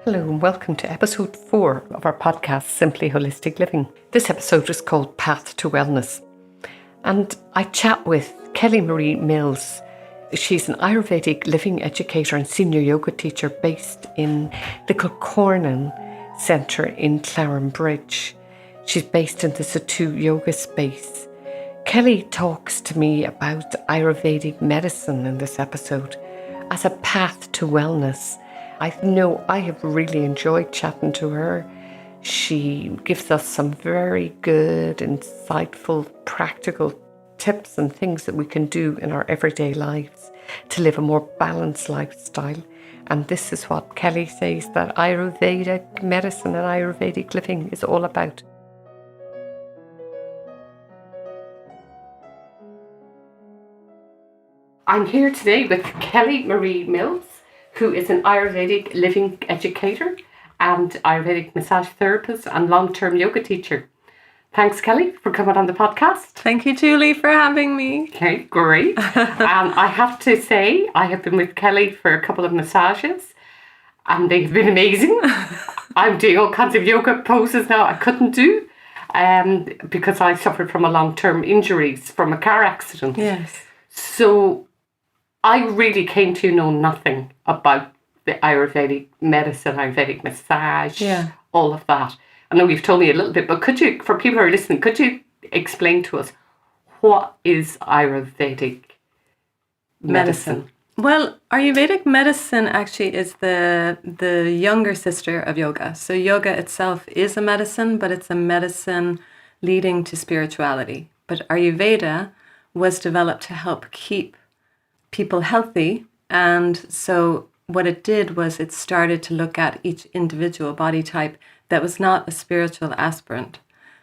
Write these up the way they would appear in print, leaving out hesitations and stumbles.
Hello and welcome to episode 4 of our podcast, Simply Holistic Living. This episode is called Path to Wellness. And I chat with Kelly Marie Mills. She's an Ayurvedic Living Educator and Senior Yoga Teacher based in the Clarin Centre in Clarin Bridge. She's based in the Setu Yoga Space. Kelly talks to me about Ayurvedic medicine in this episode as a path to wellness. I know I have really enjoyed chatting to her. She gives us some very good, insightful, practical tips and things that we can do in our everyday lives to live a more balanced lifestyle. And this is what Kelly says that Ayurvedic medicine and Ayurvedic living is all about. I'm here today with Kelly Marie Mills, who is an Ayurvedic Living Educator and Ayurvedic massage therapist and long-term yoga teacher. Thanks, Kelly, for coming on the podcast. Thank you, Julie, for having me. Okay, great. I have to say, I have been with Kelly for a couple of massages and they've been amazing. I'm doing all kinds of yoga poses now I couldn't do because I suffered from a long-term injuries from a car accident. Yes. So I really came to know nothing about the Ayurvedic medicine, Ayurvedic massage, all of that. I know you've told me a little bit, but could you, for people who are listening, could you explain to us what is Ayurvedic medicine? Well, Ayurvedic medicine actually is the younger sister of yoga. So yoga itself is a medicine, but it's a medicine leading to spirituality. But Ayurveda was developed to help keep people healthy, and so what it did was it started to look at each individual body type that was not a spiritual aspirant.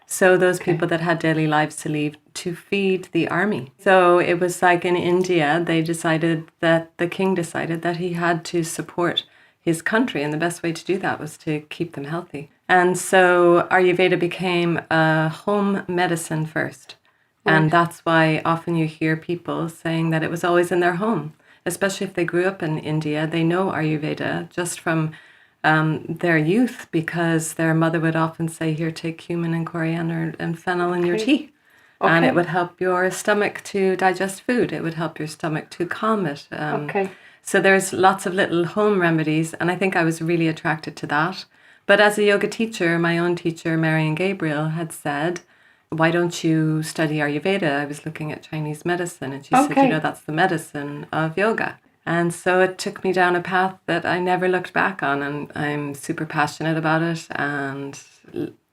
So those people that had daily lives to lead to feed the army. So it was like in India, the king decided that he had to support his country, and the best way to do that was to keep them healthy. And so Ayurveda became a home medicine first. And that's why often you hear people saying that it was always in their home, especially if they grew up in India. They know Ayurveda just from their youth because their mother would often say, here, take cumin and coriander and fennel in your tea. And it would help your stomach to digest food. It would help your stomach to calm it. So there's lots of little home remedies. And I think I was really attracted to that. But as a yoga teacher, my own teacher, Marian Gabriel, had said, why don't you study Ayurveda? I was looking at Chinese medicine and she said, that's the medicine of yoga. And so it took me down a path that I never looked back on, and I'm super passionate about it. And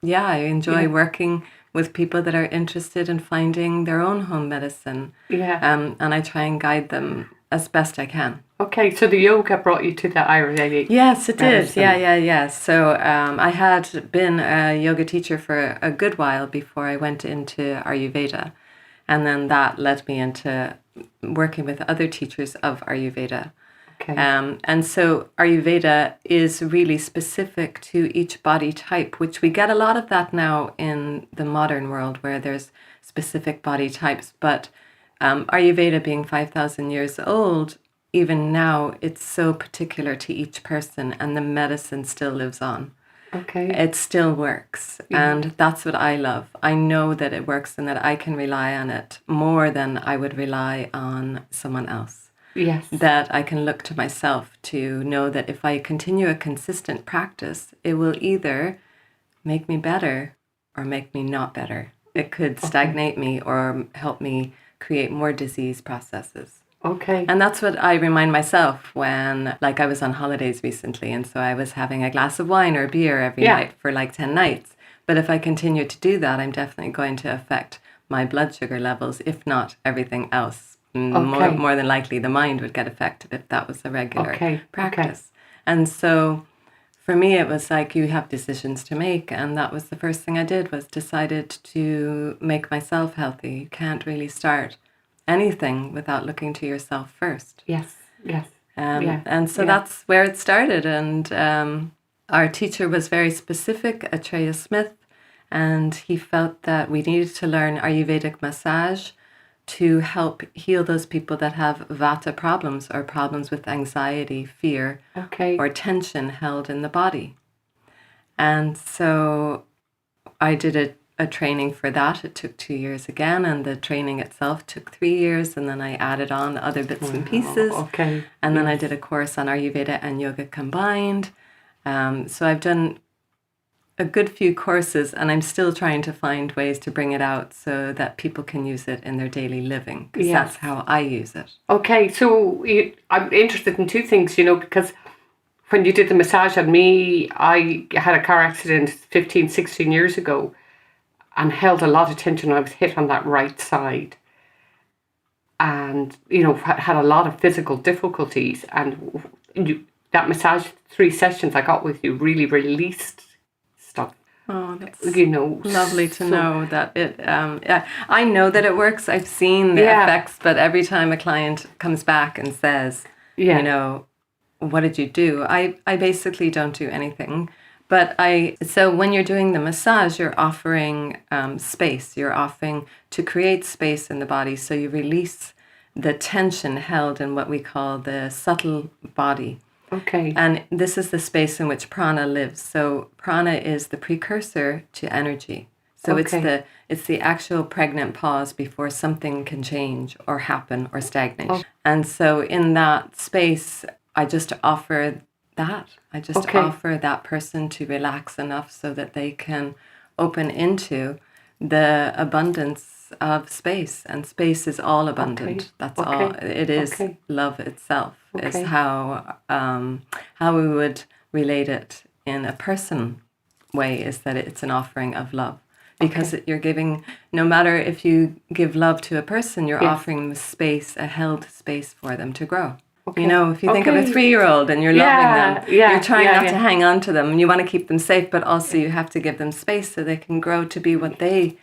I enjoy working with people that are interested in finding their own home medicine. And I try and guide them as best I can. Okay, so the yoga brought you to the Ayurvedic. Yes, it did. Yeah. So I had been a yoga teacher for a good while before I went into Ayurveda. And then that led me into working with other teachers of Ayurveda. And so Ayurveda is really specific to each body type, which we get a lot of that now in the modern world where there's specific body types. But Ayurveda being 5,000 years old, even now, it's so particular to each person and the medicine still lives on. It still works. And that's what I love. I know that it works and that I can rely on it more than I would rely on someone else. That I can look to myself to know that if I continue a consistent practice, it will either make me better or make me not better. It could stagnate me or help me create more disease processes. And that's what I remind myself when, like, I was on holidays recently, and so I was having a glass of wine or beer every night for like 10 nights. But if I continue to do that, I'm definitely going to affect my blood sugar levels, if not everything else. More than likely, the mind would get affected if that was a regular practice. And so for me, it was like you have decisions to make. And that was the first thing I did, was decided to make myself healthy. You can't really start anything without looking to yourself first. And so that's where it started. And our teacher was very specific, Atreya Smith, and he felt that we needed to learn Ayurvedic massage to help heal those people that have vata problems or problems with anxiety, fear, or tension held in the body. And so I did a training for that. It took 2 years again, and the training itself took 3 years, and then I added on other bits and pieces. And then I did a course on Ayurveda and Yoga combined. So I've done a good few courses, and I'm still trying to find ways to bring it out so that people can use it in their daily living, because that's how I use it. Okay, so I'm interested in two things, because when you did the massage on me, I had a car accident 15, 16 years ago and held a lot of tension when I was hit on that right side. And, had a lot of physical difficulties. And that massage, 3 sessions I got with you really released stuff. Oh, that's lovely to know that it. I know that it works. I've seen the effects, but every time a client comes back and says, what did you do? I basically don't do anything. But so when you're doing the massage, you're offering space. You're offering to create space in the body, so you release the tension held in what we call the subtle body. Okay. And this is the space in which prana lives. So prana is the precursor to energy. So it's the actual pregnant pause before something can change or happen or stagnate. Oh. And so in that space, I just offer that. I just offer that person to relax enough so that they can open into the abundance of space. And space is all abundant. That's all. It is love itself. Is how we would relate it in a person way, is that it's an offering of love. Because you're giving, no matter if you give love to a person, you're offering them space, a held space for them to grow. Okay. If you think of a 3-year-old and you're loving them, you're trying not to hang on to them, and you want to keep them safe, but also you have to give them space so they can grow to be what they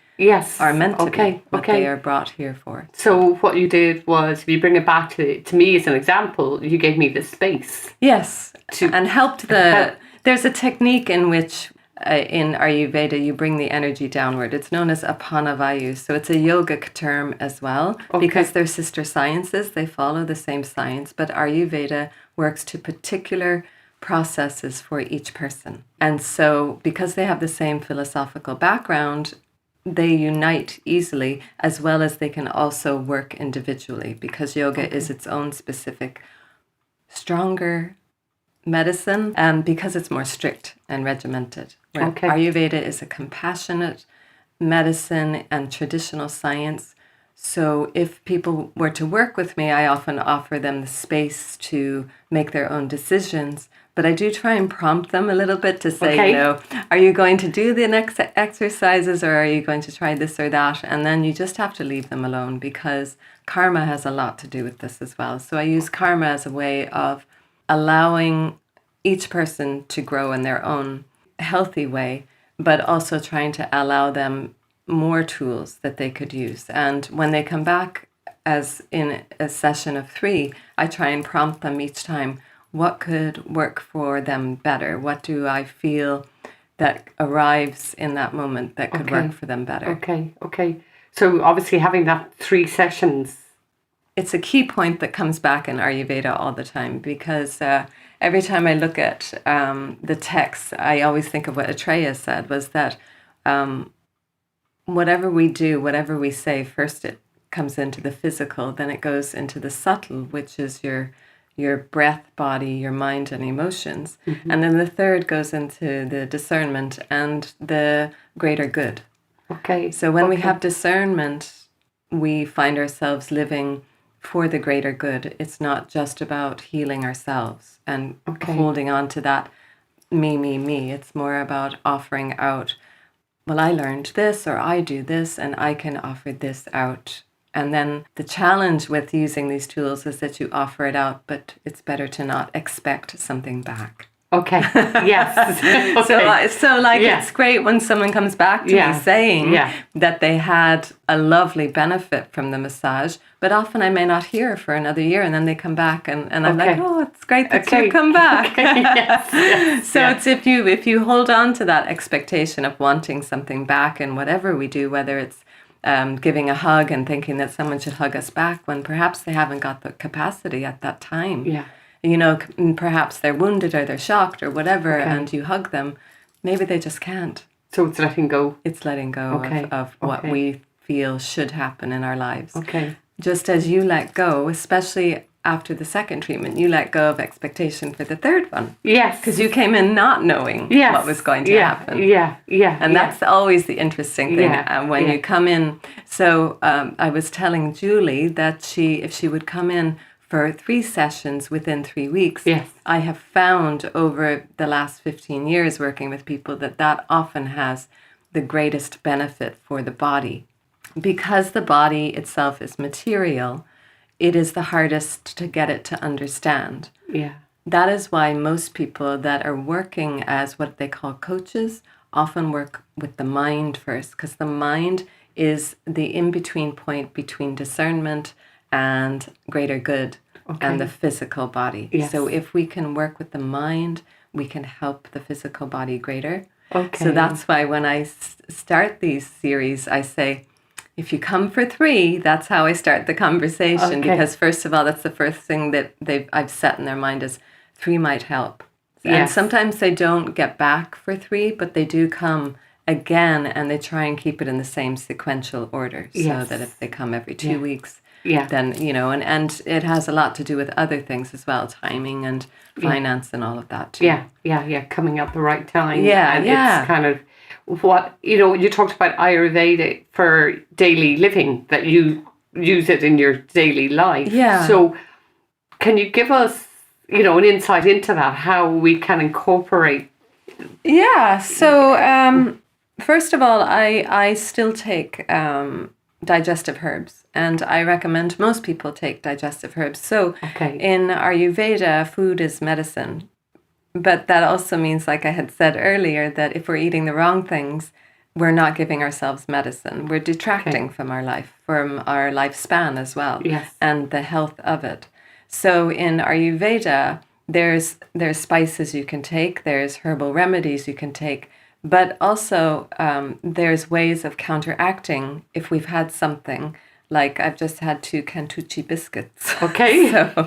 are meant to be, what they are brought here for. So what you did was, if you bring it back to me as an example, you gave me the space. Yes, and helped there's a technique in which in Ayurveda, you bring the energy downward. It's known as Apanavayu. So it's a yogic term as well, because they're sister sciences. They follow the same science, but Ayurveda works to particular processes for each person. And so because they have the same philosophical background, they unite easily, as well as they can also work individually, because yoga is its own specific, stronger medicine, because it's more strict and regimented. Where Ayurveda is a compassionate medicine and traditional science. So if people were to work with me, I often offer them the space to make their own decisions. But I do try and prompt them a little bit to say, are you going to do the next exercises, or are you going to try this or that? And then you just have to leave them alone, because karma has a lot to do with this as well. So I use karma as a way of allowing each person to grow in their own healthy way, but also trying to allow them more tools that they could use. And when they come back, as in a session of 3, I try and prompt them each time, what could work for them better? What do I feel that arrives in that moment that could work for them better? Okay. So obviously having that 3 sessions. It's a key point that comes back in Ayurveda all the time, because every time I look at the text, I always think of what Atreya said, was that whatever we do, whatever we say, first it comes into the physical, then it goes into the subtle, which is your breath, body, your mind, and emotions. Mm-hmm. And then the third goes into the discernment and the greater good. So when we have discernment, we find ourselves living for the greater good. It's not just about healing ourselves and holding on to that me. It's more about offering out, well, I learned this, or I do this, and I can offer this out. And then the challenge with using these tools is that you offer it out, but it's better to not expect something back. Yes. It's great when someone comes back to me saying that they had a lovely benefit from the massage, but often I may not hear for another year, and then they come back and I'm like, oh, it's great that you come back. It's if you hold on to that expectation of wanting something back in whatever we do, whether it's giving a hug and thinking that someone should hug us back when perhaps they haven't got the capacity at that time. Yeah. Perhaps they're wounded or they're shocked or whatever, Okay. and you hug them. Maybe they just can't. So it's letting go. It's letting go Okay. of what Okay. we feel should happen in our lives. Okay. Just as you let go, especially after the second treatment, you let go of expectation for the third one. Yes. Because you came in not knowing Yes. what was going to happen. Yeah. And that's always the interesting thing when Yeah. you come in. So I was telling Julie that if she would come in for 3 sessions within 3 weeks, Yes. I have found over the last 15 years working with people that often has the greatest benefit for the body. Because the body itself is material, it is the hardest to get it to understand. Yeah. That is why most people that are working as what they call coaches often work with the mind first, because the mind is the in-between point between discernment and greater good and the physical body. Yes. So if we can work with the mind, we can help the physical body greater. Okay. So that's why when I start these series, I say, if you come for 3, that's how I start the conversation. Okay. Because first of all, that's the first thing that I've set in their mind is 3 might help. And Yes. sometimes they don't get back for 3, but they do come again, and they try and keep it in the same sequential order. So Yes. that if they come every 2 weeks, Yeah. then, and it has a lot to do with other things as well, timing and finance and all of that too. Yeah. Coming at the right time. Yeah, And yeah. it's kind of what, you talked about Ayurveda for daily living, that you use it in your daily life. Yeah. So can you give us, an insight into that, how we can incorporate? Yeah. So first of all, I still take digestive herbs, and I recommend most people take digestive herbs. So Okay. in Ayurveda, food is medicine. But that also means, like I had said earlier, that if we're eating the wrong things, we're not giving ourselves medicine. We're detracting from our life, from our lifespan as well, Yes. and the health of it. So in Ayurveda, there's spices you can take, there's herbal remedies you can take, but also there's ways of counteracting if we've had something. Like I've just had 2 Cantucci biscuits. Okay. So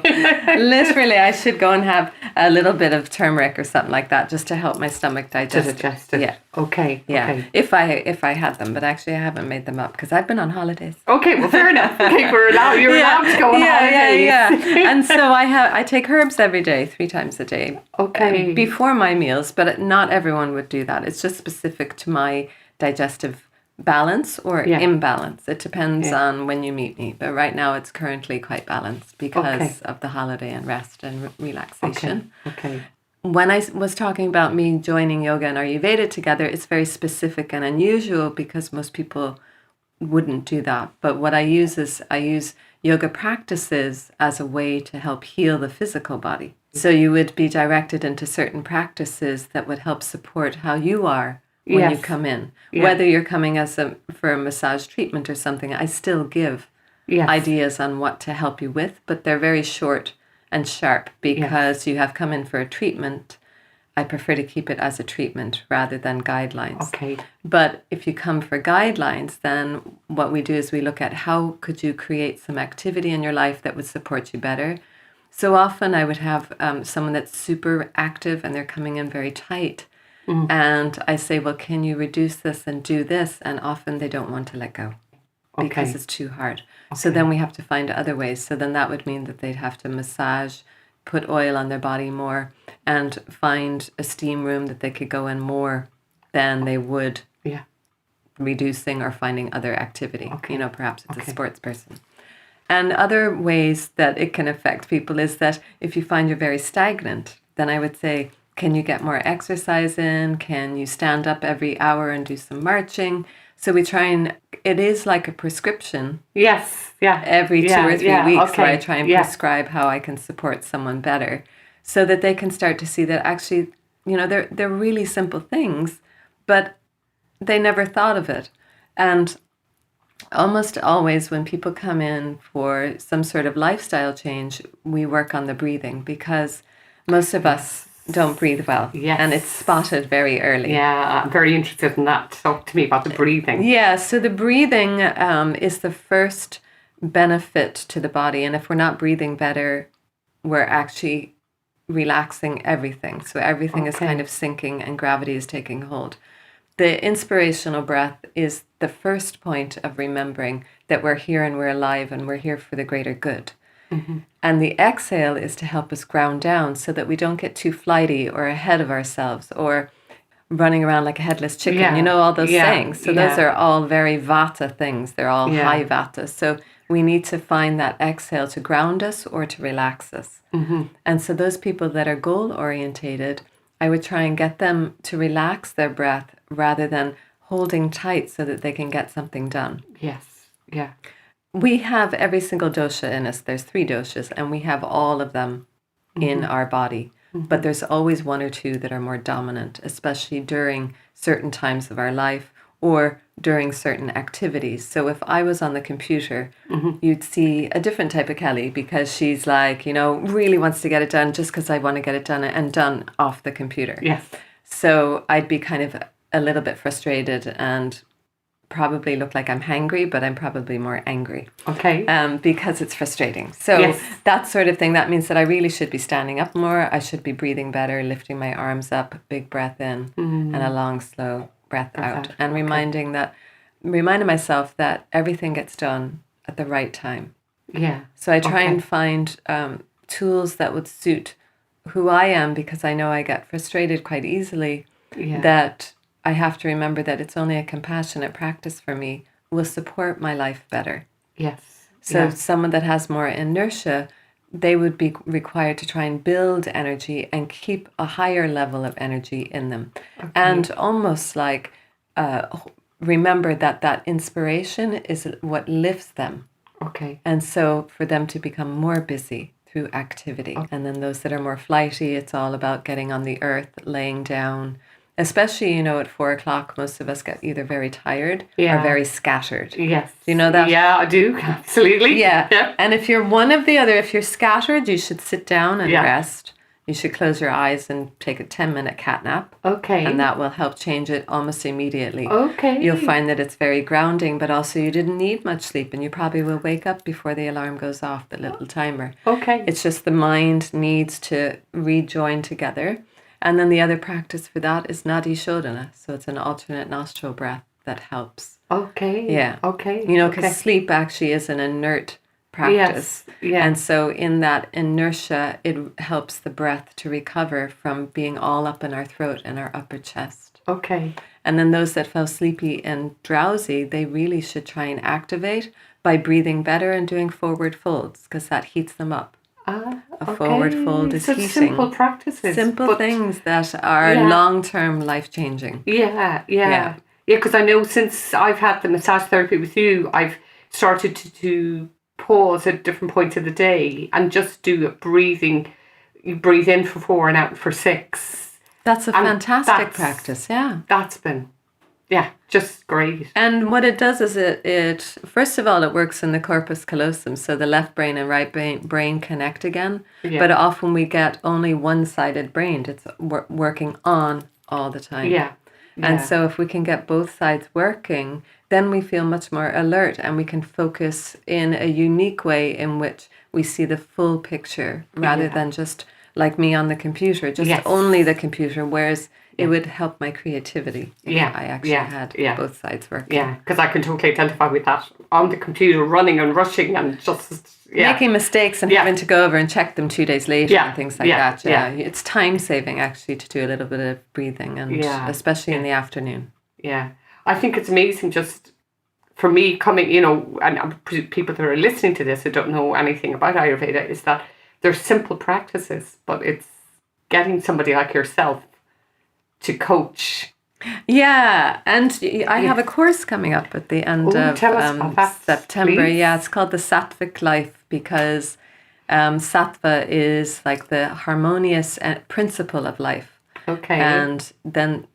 literally I should go and have a little bit of turmeric or something like that just to help my stomach digest To digest it. Yeah. Okay. Yeah. Okay. If I had them, but actually I haven't made them up because I've been on holidays. Okay, well, fair enough. Okay, you're allowed to go on holidays. Yeah. And so I take herbs every day, 3 times a day. Okay. Before my meals, but not everyone would do that. It's just specific to my digestive balance or imbalance. It depends on when you meet me. But right now it's currently quite balanced because of the holiday and rest and relaxation. Okay. When I was talking about me joining yoga and Ayurveda together, it's very specific and unusual because most people wouldn't do that. But what I use yoga practices as a way to help heal the physical body. So you would be directed into certain practices that would help support how you are when you come in. Yeah. Whether you're coming for a massage treatment or something, I still give ideas on what to help you with, but they're very short and sharp because you have come in for a treatment. I prefer to keep it as a treatment rather than guidelines. Okay. But if you come for guidelines, then what we do is we look at how could you create some activity in your life that would support you better. So often I would have someone that's super active and they're coming in very tight. And I say, well, can you reduce this and do this? And often they don't want to let go because it's too hard. So then we have to find other ways. So then that would mean that they'd have to massage, put oil on their body more, and find a steam room that they could go in more than they would reducing or finding other activity. Perhaps it's a sports person. And other ways that it can affect people is that if you find you're very stagnant, then I would say, can you get more exercise in? Can you stand up every hour and do some marching? So we try and, it is like a prescription. Yes, yeah. Every 2 or 3 weeks where I try and Yeah. prescribe how I can support someone better so that they can start to see that actually, they're really simple things, but they never thought of it. And almost always when people come in for some sort of lifestyle change, we work on the breathing because most of us don't breathe well. Yes. And it's spotted very early. Yeah, I'm very interested in that. Talk to me about the breathing. Yeah, so the breathing is the first benefit to the body. And if we're not breathing better, we're actually relaxing everything. So everything is kind of sinking and gravity is taking hold. The inspirational breath is the first point of remembering that we're here and we're alive and we're here for the greater good. And the exhale is to help us ground down so that we don't get too flighty or ahead of ourselves or running around like a headless chicken. Yeah. You know, all those Yeah. things. So those are all very vata things. They're all Yeah. high vata. So we need to find that exhale to ground us or to relax us. And so those people that are goal orientated, I would try and get them to relax their breath rather than holding tight so that they can get something done. Yes. Yeah. We have every single dosha in us. There's 3 doshas, and we have all of them in our body. But there's always 1 or 2 that are more dominant, especially during certain times of our life or during certain activities. So if I was on the computer, you'd see a different type of Kelly because she's like, you know, really wants to get it done just because I want to get it done and done off the computer. Yes. So I'd be kind of a little bit frustrated and probably look like I'm hangry, but I'm probably more angry. Okay. Because it's frustrating. So Yes. that sort of thing, that means that I really should be standing up more. I should be breathing better, lifting my arms up, big breath in, and a long, slow breath out. And reminding myself that everything gets done at the right time. Yeah. So I try and find tools that would suit who I am, because I know I get frustrated quite easily. Yeah. That I have to remember that it's only a compassionate practice for me will support my life better. Yes. So someone that has more inertia, they would be required to try and build energy and keep a higher level of energy in them. And almost like remember that inspiration is what lifts them. Okay. And so for them to become more busy through activity. And then those that are more flighty, it's all about getting on the earth, laying down. Especially, you know, at 4 o'clock, most of us get either very tired or very scattered. Yes. Do you know that? Yeah, I do. Absolutely. Yeah. And if you're one of the other, if you're scattered, you should sit down and Yeah. rest. You should close your eyes and take a 10-minute cat nap. Okay. And that will help change it almost immediately. Okay. You'll find that it's very grounding, but also you didn't need much sleep and you probably will wake up before the alarm goes off, the little timer. Okay. It's just the mind needs to rejoin together. And then the other practice for that is Nadi Shodhana. So it's an alternate nostril breath that helps. Okay. Yeah. Okay. You know, because sleep actually is an inert practice. Yes. Yeah. And so in that inertia, it helps the breath to recover from being all up in our throat and our upper chest. Okay. And then those that feel sleepy and drowsy, they really should try and activate by breathing better and doing forward folds, because that heats them up. A forward fold is so heating. simple practices. Simple things that are long-term life-changing. Yeah, because I know since I've had the massage therapy with you, I've started to pause at different points of the day and just do a breathing. You breathe in for 4 and out for 6. That's a fantastic practice, yeah. That's been, just great. And what it does is it first of all, it works in the corpus callosum, so the left brain and right brain connect again. Yeah. But often we get only one-sided brain. It's working on all the time. Yeah. And so if we can get both sides working, then we feel much more alert and we can focus in a unique way in which we see the full picture rather than just like me on the computer, just only the computer, whereas it would help my creativity if I actually had both sides working. Yeah, because I can totally identify with that. On the computer, running and rushing and just... Making mistakes and having to go over and check them 2 days later and things like that. Yeah. It's time saving actually to do a little bit of breathing and especially in the afternoon. Yeah. I think it's amazing just for me coming, you know, and people that are listening to this who don't know anything about Ayurveda, is that they're simple practices, but it's getting somebody like yourself to coach. Yeah, and I have a course coming up at the end of September. Please. Yeah, it's called The Sattvic Life, because sattva is like the harmonious principle of life. Okay. And then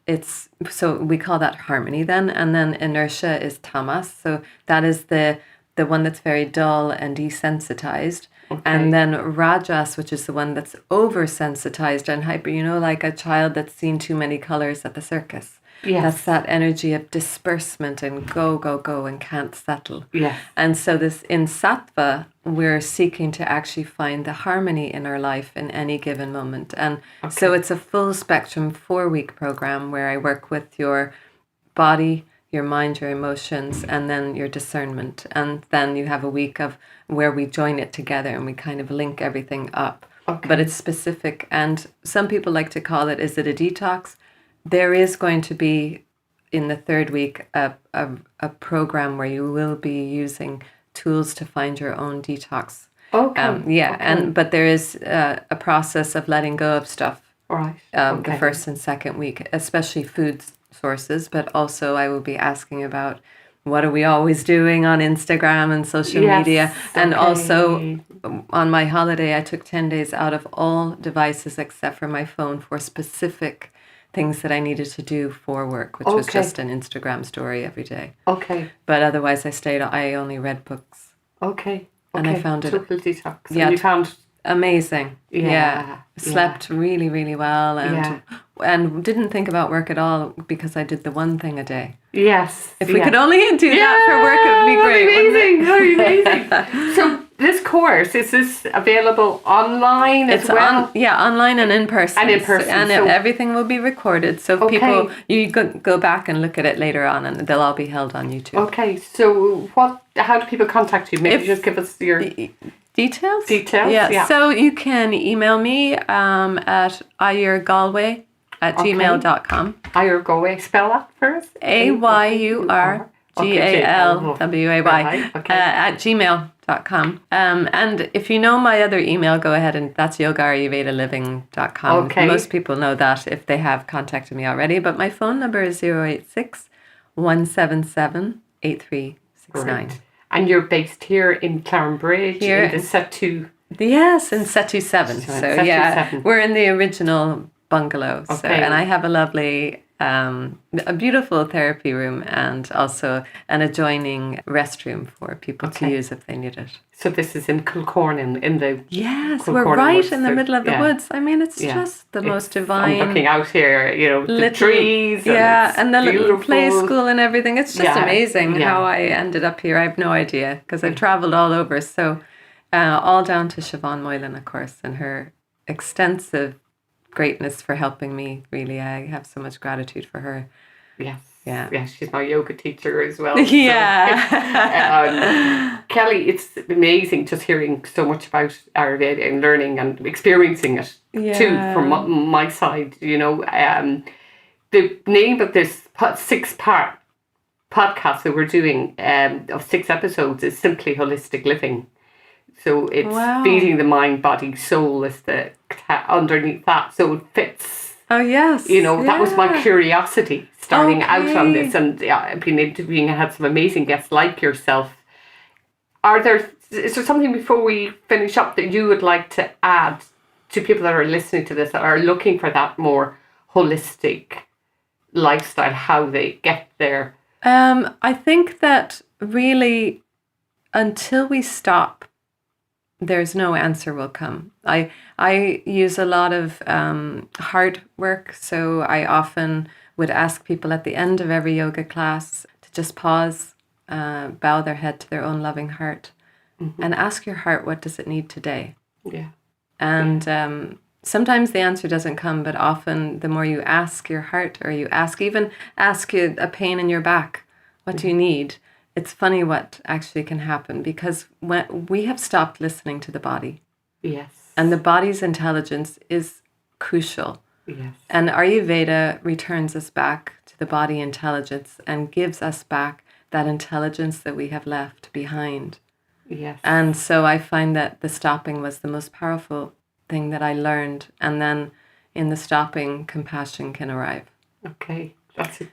so we call that harmony then, and then inertia is tamas. So that is the one that's very dull and desensitized. And then Rajas, which is the one that's oversensitized and hyper, like a child that's seen too many colors at the circus. Yes. That's that energy of disbursement and go, go, go and can't settle. Yes. And so this in Sattva, we're seeking to actually find the harmony in our life in any given moment. And so it's a full spectrum 4-week program where I work with your body, your mind, your emotions, and then your discernment. And then you have a week of where we join it together and we kind of link everything up. But it's specific. And some people like to call it, is it a detox? There is going to be, in the 3rd week, a program where you will be using tools to find your own detox. But there is a process of letting go of stuff. Right. The 1st and 2nd week, especially food sources, but also I will be asking about what are we always doing on Instagram and social media. And also on my holiday, I took 10 days out of all devices except for my phone for specific things that I needed to do for work, which was just an Instagram story every day. But otherwise I only read books. And I found it total detox. Yeah, and you found amazing. Slept really, really well and didn't think about work at all because I did the one thing a day. Yes. If we could only do that for work, it would be great. Amazing. So this course, is this available online as well? Online and in person. And so everything will be recorded. So people, you go back and look at it later on and they'll all be held on YouTube. Okay. So how do people contact you? Maybe just give us your details. Yeah. So you can email me at ayurgalway@gmail.com. Ayurgalway, spell that first. AYURGALWAY at gmail.com. And if you know my other email, go ahead and that's Yoga Ayurveda Living.com. Most people know that if they have contacted me already. But my phone number is 086-177-8369. And you're based here in Clarin Bridge, in the Setu. Yes, in Setu 7. So we're in the original bungalow. So, and I have a lovely, a beautiful therapy room and also an adjoining restroom for people to use if they need it. So this is in Kilcornan, in the we're right woods, in the middle of the woods. I mean, it's just the most divine. I'm looking out here, the trees. And the little play school and everything. It's just amazing how I ended up here. I have no idea because I've traveled all over. So all down to Siobhan Moylan, of course, and her extensive greatness for helping me. Really, I have so much gratitude for her. Yes. Yeah, she's my yoga teacher as well. Kelly, it's amazing just hearing so much about Ayurveda and learning and experiencing it too from my side. The name of this 6-part podcast that we're doing of 6 episodes is simply Holistic Living. So it's feeding the mind, body, soul is the underneath that. So it fits. Oh, yes. That was my curiosity starting out on this. And I've been interviewing and had some amazing guests like yourself. Is there something before we finish up that you would like to add to people that are listening to this that are looking for that more holistic lifestyle, how they get there? I think that really until we stop, there's no answer will come. I use a lot of heart work, so I often would ask people at the end of every yoga class to just pause, bow their head to their own loving heart, and ask your heart, what does it need today? And sometimes the answer doesn't come, but often the more you ask your heart, or you ask you a pain in your back, what do you need? It's funny what actually can happen, because when we have stopped listening to the body. And the body's intelligence is crucial. And Ayurveda returns us back to the body intelligence and gives us back that intelligence that we have left behind. And so I find that the stopping was the most powerful thing that I learned. And then in the stopping, compassion can arrive. That's it.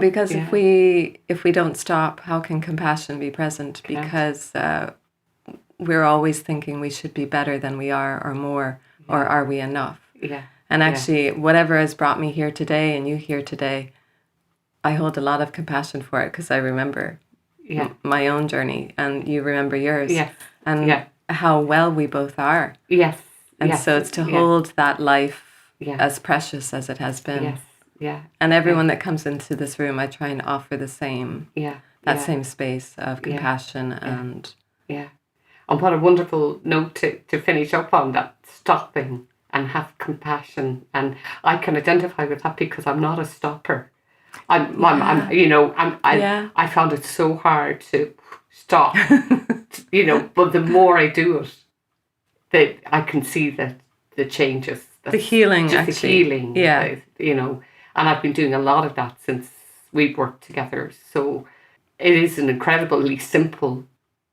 Because if we don't stop, how can compassion be present? Because we're always thinking we should be better than we are, or more, or are we enough? And actually, whatever has brought me here today and you here today, I hold a lot of compassion for it, because I remember my own journey and you remember yours. And how well we both are. Yes. And yes, so it's to yeah, hold that life yeah, as precious as it has been. yes, yeah, And everyone that comes into this room, I try and offer the same, yeah, that yeah, same space of yeah, compassion yeah. and yeah. And what a wonderful note to finish up on, that stopping and have compassion. And I can identify with that because I'm not a stopper. I'm you know, Yeah. I found it so hard to stop, you know, but the more I do it, that I can see that the changes, the healing, just actually. the healing, Yeah. you know, and I've been doing a lot of that since we've worked together. So it is an incredibly simple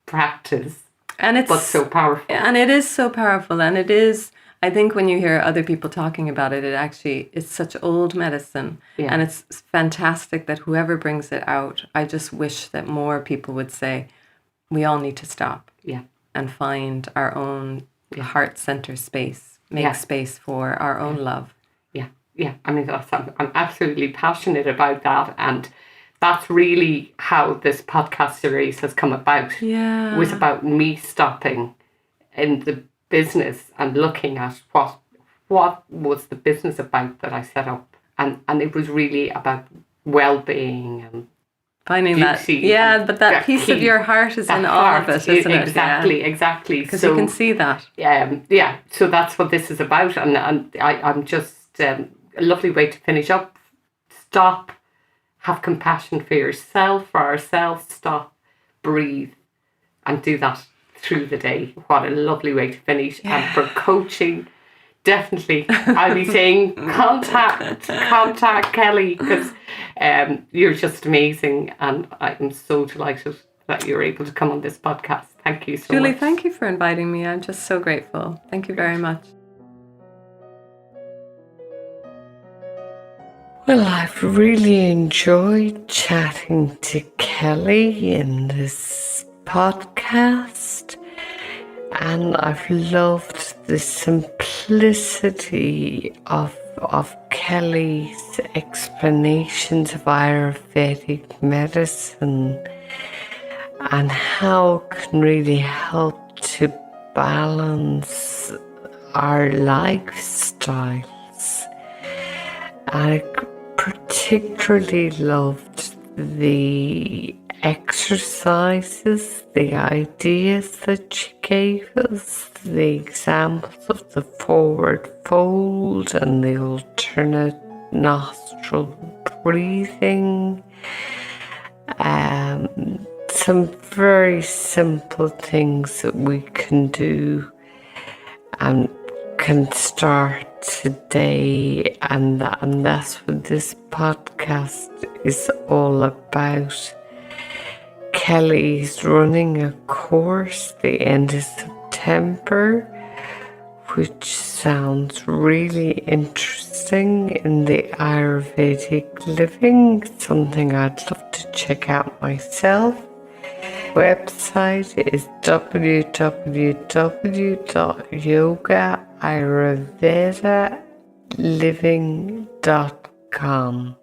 practice, And it's but so powerful. And it is so powerful. And it is, I think when you hear other people talking about it, it's such old medicine. Yeah. And it's fantastic that whoever brings it out, I just wish that more people would say, we all need to stop. Yeah. And find our own heart center space, make space for our own love. Yeah, yeah. I mean, I'm absolutely passionate about that, and that's really how this podcast series has come about. Yeah. It was about me stopping in the business and looking at what was the business about that I set up, and it was really about well-being and finding that, but that piece of your heart is in all of it, isn't it? Exactly. Because you can see that. Yeah. So that's what this is about, and I'm just a lovely way to finish up. Stop, have compassion for yourself, for ourselves. Stop, breathe, and do that through the day. What a lovely way to finish. Yeah. And for coaching, definitely, I'll be saying contact Kelly, because you're just amazing, and I'm so delighted that you're able to come on this podcast. Thank you so much. Julie, thank you for inviting me. I'm just so grateful. Thank you very much. Well, I've really enjoyed chatting to Kelly in this podcast, and I've loved the simplicity of Kelly's explanations of Ayurvedic medicine and how it can really help to balance our lifestyles. I particularly loved the exercises, the ideas that she gave us, the examples of the forward fold and the alternate nostril breathing. Some very simple things that we can do and can start today, and that's what this podcast is all about. Kelly's running a course the end of September, which sounds really interesting, in the Ayurvedic living, something I'd love to check out myself. Website is www.yogaayurvedaliving.com.